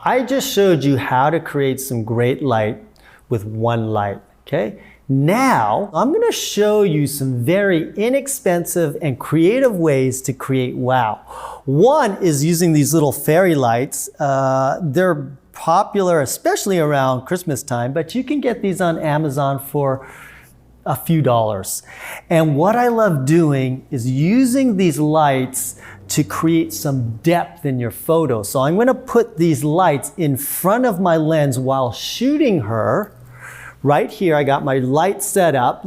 I just showed you how to create some great light with one light, okay? Now, I'm gonna show you some very inexpensive and creative ways to create wow. One is using these little fairy lights. They're popular, especially around Christmas time, but you can get these on Amazon for a few dollars. And what I love doing is using these lights to create some depth in your photo. So I'm gonna put these lights in front of my lens while shooting her. Right here, I got my light set up.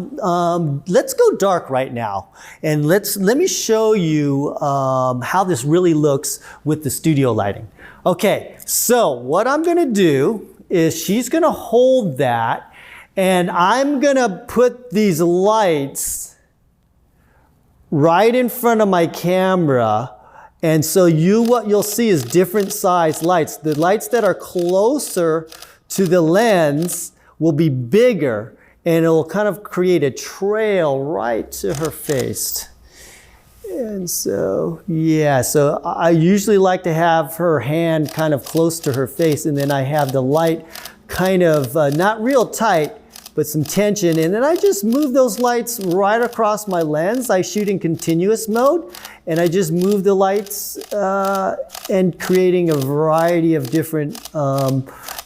Let's go dark right now. And let me show you how this really looks with the studio lighting. Okay, so what I'm gonna do is she's gonna hold that, and I'm gonna put these lights right in front of my camera. And so what you'll see is different size lights. The lights that are closer to the lens will be bigger, and it'll kind of create a trail right to her face. And so, yeah, so I usually like to have her hand kind of close to her face, and then I have the light kind of not real tight, but some tension. And then I just move those lights right across my lens. I shoot in continuous mode, and I just move the lights and creating a variety of different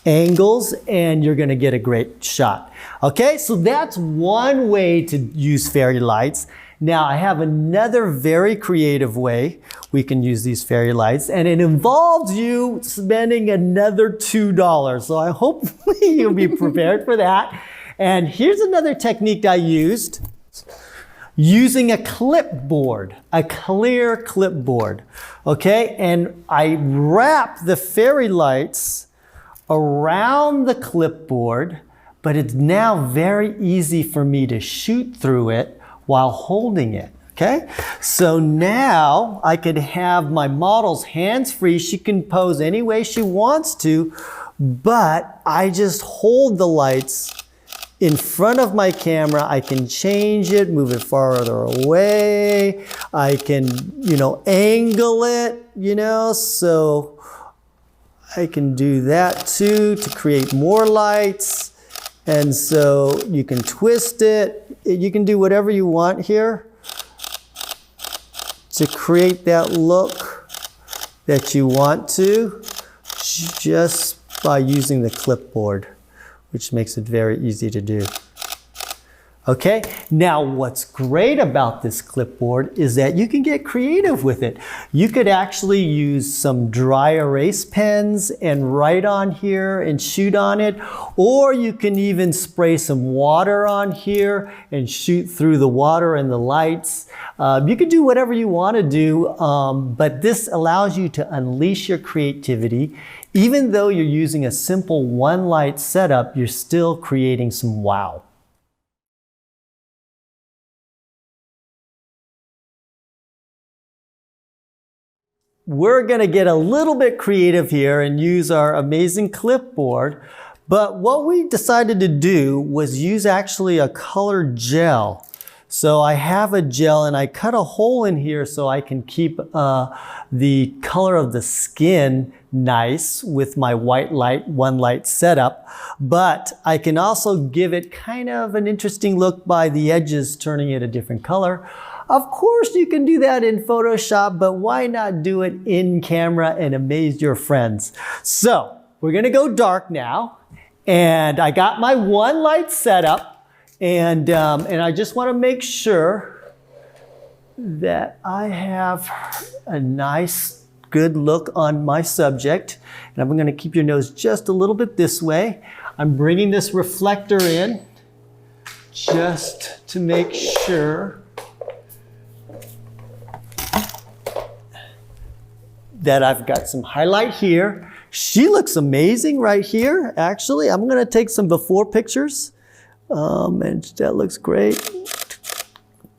angles, and you're gonna get a great shot. Okay, so that's one way to use fairy lights. Now I have another very creative way we can use these fairy lights, and it involves you spending another $2. So I hope you'll be prepared for that. And here's another technique I used. Using a clipboard, a clear clipboard, okay? And I wrap the fairy lights around the clipboard, but it's now very easy for me to shoot through it while holding it, okay? So now I could have my model's hands-free. She can pose any way she wants to, but I just hold the lights in front of my camera. I can change it, move it farther away. I can, angle it, so I can do that too to create more lights. And so you can twist it. You can do whatever you want here to create that look that you want to, just by using the clipboard, which makes it very easy to do. Okay, now what's great about this clipboard is that you can get creative with it. You could actually use some dry erase pens and write on here and shoot on it, or you can even spray some water on here and shoot through the water and the lights. You can do whatever you want to do, but this allows you to unleash your creativity. Even though you're using a simple one light setup, you're still creating some wow. We're gonna get a little bit creative here and use our amazing clipboard, but what we decided to do was use actually a colored gel. So I have a gel and I cut a hole in here so I can keep the color of the skin nice with my white light, one light setup, but I can also give it kind of an interesting look by the edges, turning it a different color. Of course, you can do that in Photoshop, but why not do it in camera and amaze your friends? So we're gonna go dark now, and I got my one light setup, and I just wanna make sure that I have a nice, good look on my subject. And I'm gonna keep your nose just a little bit this way. I'm bringing this reflector in just to make sure that I've got some highlight here. She looks amazing right here, actually. I'm gonna take some before pictures, and that looks great.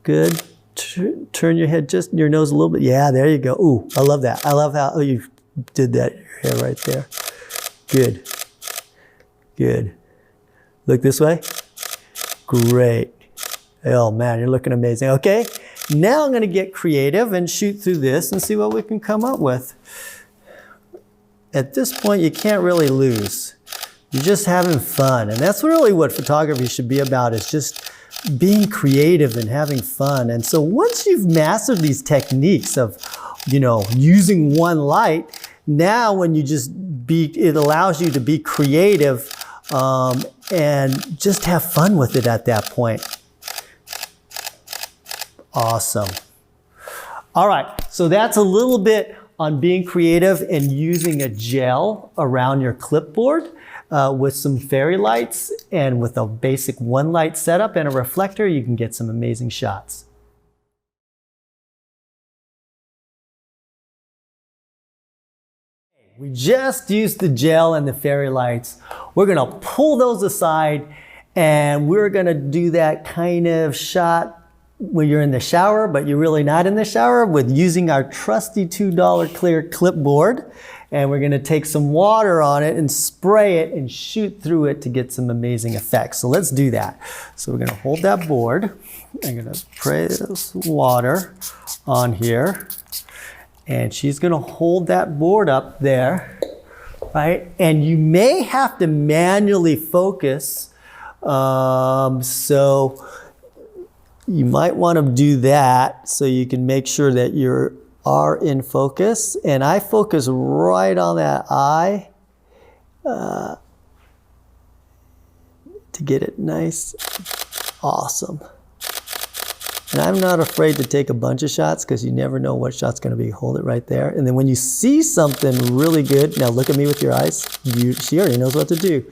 Good. Turn your head, just your nose a little bit. Yeah, there you go. Ooh, I love that. I love how you did that hair right there. Good. Good. Look this way. Great. Oh man, you're looking amazing. Okay. Now I'm gonna get creative and shoot through this and see what we can come up with. at this point, you can't really lose. You're just having fun. And that's really what photography should be about, is just being creative and having fun. And so once you've mastered these techniques of, you know, using one light, now when you it allows you to be creative and just have fun with it at that point. Awesome. All right, so that's a little bit on being creative and using a gel around your clipboard with some fairy lights, and with a basic one light setup and a reflector, you can get some amazing shots. We just used the gel and the fairy lights. We're gonna pull those aside, and we're gonna do that kind of shot when you're in the shower, but you're really not in the shower, with using our trusty $2 clear clipboard. And we're gonna take some water on it and spray it and shoot through it to get some amazing effects. So let's do that. So we're gonna hold that board. I'm gonna spray this water on here. And she's gonna hold that board up there, right? And you may have to manually focus. So you might want to do that so you can make sure that you are in focus. And I focus right on that eye to get it nice. Awesome. And I'm not afraid to take a bunch of shots, because you never know what shot's going to be. Hold it right there. And then when you see something really good, now look at me with your eyes. She already knows what to do.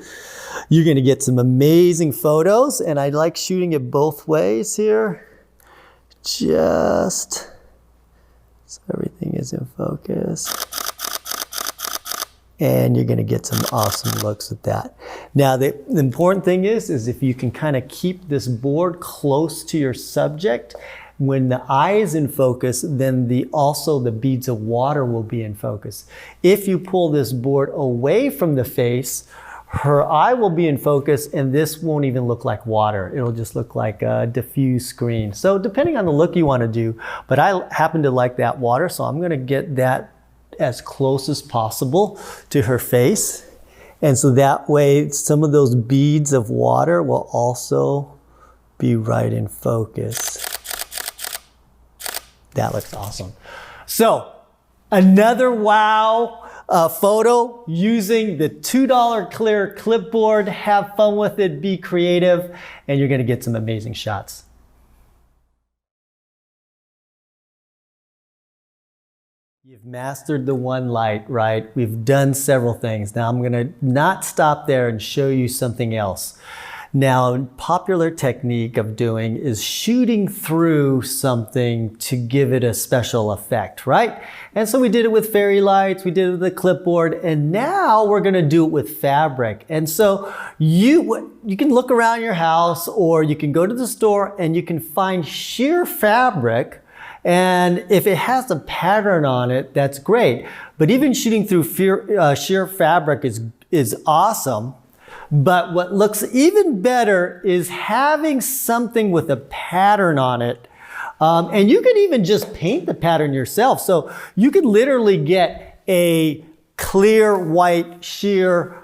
You're going to get some amazing photos, and I like shooting it both ways here. Just so everything is in focus. And you're going to get some awesome looks with that. Now, the important thing is if you can kind of keep this board close to your subject, when the eye is in focus, then also the beads of water will be in focus. If you pull this board away from the face, her eye will be in focus, and this won't even look like water. It'll just look like a diffuse screen. So depending on the look you want to do, but I happen to like that water, so I'm going to get that as close as possible to her face. And so that way, some of those beads of water will also be right in focus. That looks awesome. So another wow photo using the $2 clear clipboard. Have fun with it, be creative, and you're gonna get some amazing shots. You've mastered the one light, right? We've done several things. Now I'm gonna not stop there and show you something else. Now, a popular technique of doing is shooting through something to give it a special effect, right? And so we did it with fairy lights, we did it with the clipboard, and now we're gonna do it with fabric. And so you can look around your house, or you can go to the store and you can find sheer fabric. And if it has a pattern on it, that's great. But even shooting through sheer fabric is awesome. But what looks even better is having something with a pattern on it. And you can even just paint the pattern yourself. So you could literally get a clear white sheer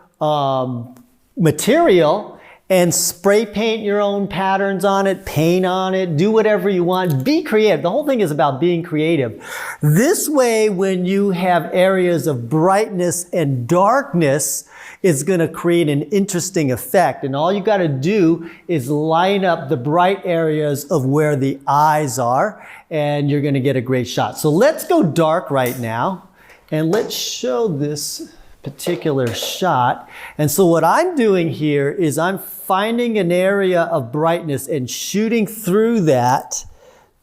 material and spray paint your own patterns on it, paint on it, do whatever you want. Be creative. The whole thing is about being creative. This way, when you have areas of brightness and darkness, it's gonna create an interesting effect. And all you gotta do is line up the bright areas of where the eyes are, and you're gonna get a great shot. So let's go dark right now, and let's show this particular shot. And so what I'm doing here is I'm finding an area of brightness and shooting through that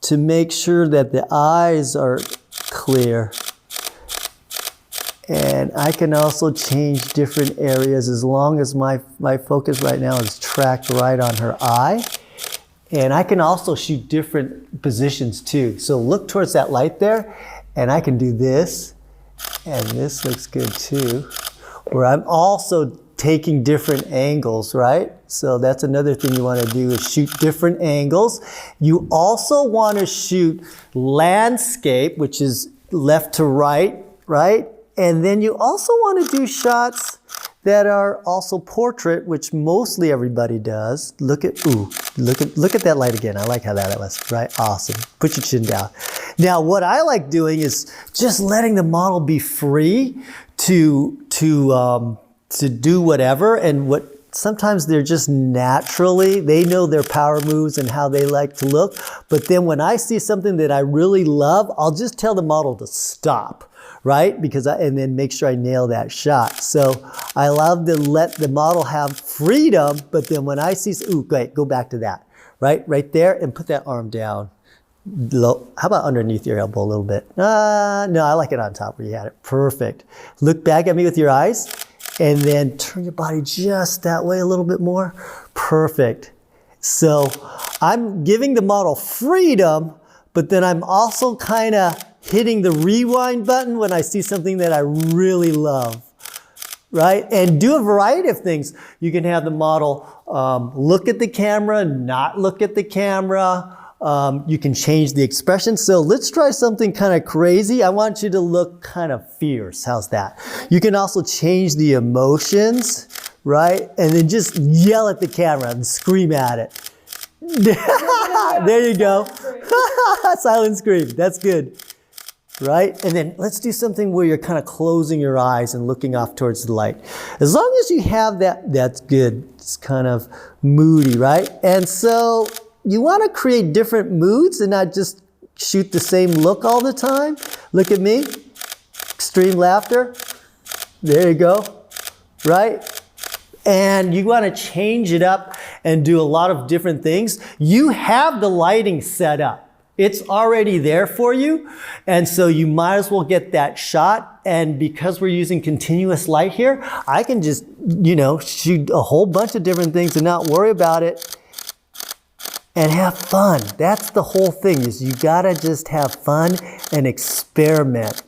to make sure that the eyes are clear. And I can also change different areas as long as my focus right now is tracked right on her eye. And I can also shoot different positions too. So look towards that light there, and I can do this. And this looks good too, where I'm also taking different angles, right? So that's another thing you want to do, is shoot different angles. You also want to shoot landscape, which is left to right, right? And then you also want to do shots that are also portrait, which mostly everybody does. Look at that light again. I like how that was, right? Awesome. Put your chin down. Now, what I like doing is just letting the model be free to do whatever, and what sometimes they're just naturally, they know their power moves and how they like to look. But then when I see something that I really love, I'll just tell the model to stop, right? And then make sure I nail that shot. So I love to let the model have freedom, but then when I see, ooh, great, go back to that, right there, and put that arm down. Low. How about underneath your elbow a little bit? No, I like it on top where you had it. Perfect. Look back at me with your eyes, and then turn your body just that way a little bit more. Perfect. So I'm giving the model freedom, but then I'm also kind of hitting the rewind button when I see something that I really love, right? And do a variety of things. You can have the model look at the camera, not look at the camera. You can change the expression. So let's try something kind of crazy. I want you to look kind of fierce. How's that? You can also change the emotions, right? And then just yell at the camera and scream at it. There you go. Silent scream. That's good. Right? And then let's do something where you're kind of closing your eyes and looking off towards the light. As long as you have that, that's good. It's kind of moody, right? And so you want to create different moods and not just shoot the same look all the time. Look at me. Extreme laughter. There you go. Right? And you want to change it up and do a lot of different things. You have the lighting set up. It's already there for you. And so you might as well get that shot. And because we're using continuous light here, I can just, shoot a whole bunch of different things and not worry about it. And have fun. That's the whole thing, is you gotta just have fun and experiment,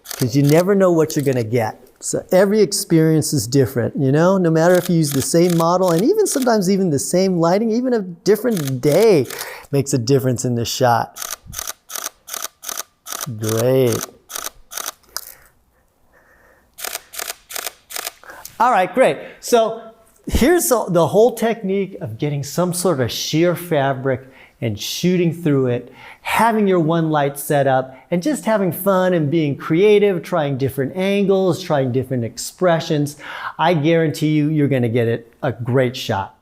because you never know what you're gonna get. So every experience is different, no matter if you use the same model, and even sometimes even the same lighting, even a different day makes a difference in the shot. Great. All right, great. So here's the whole technique of getting some sort of sheer fabric and shooting through it, having your one light set up, and just having fun and being creative, trying different angles, trying different expressions. I guarantee you, you're gonna get a great shot.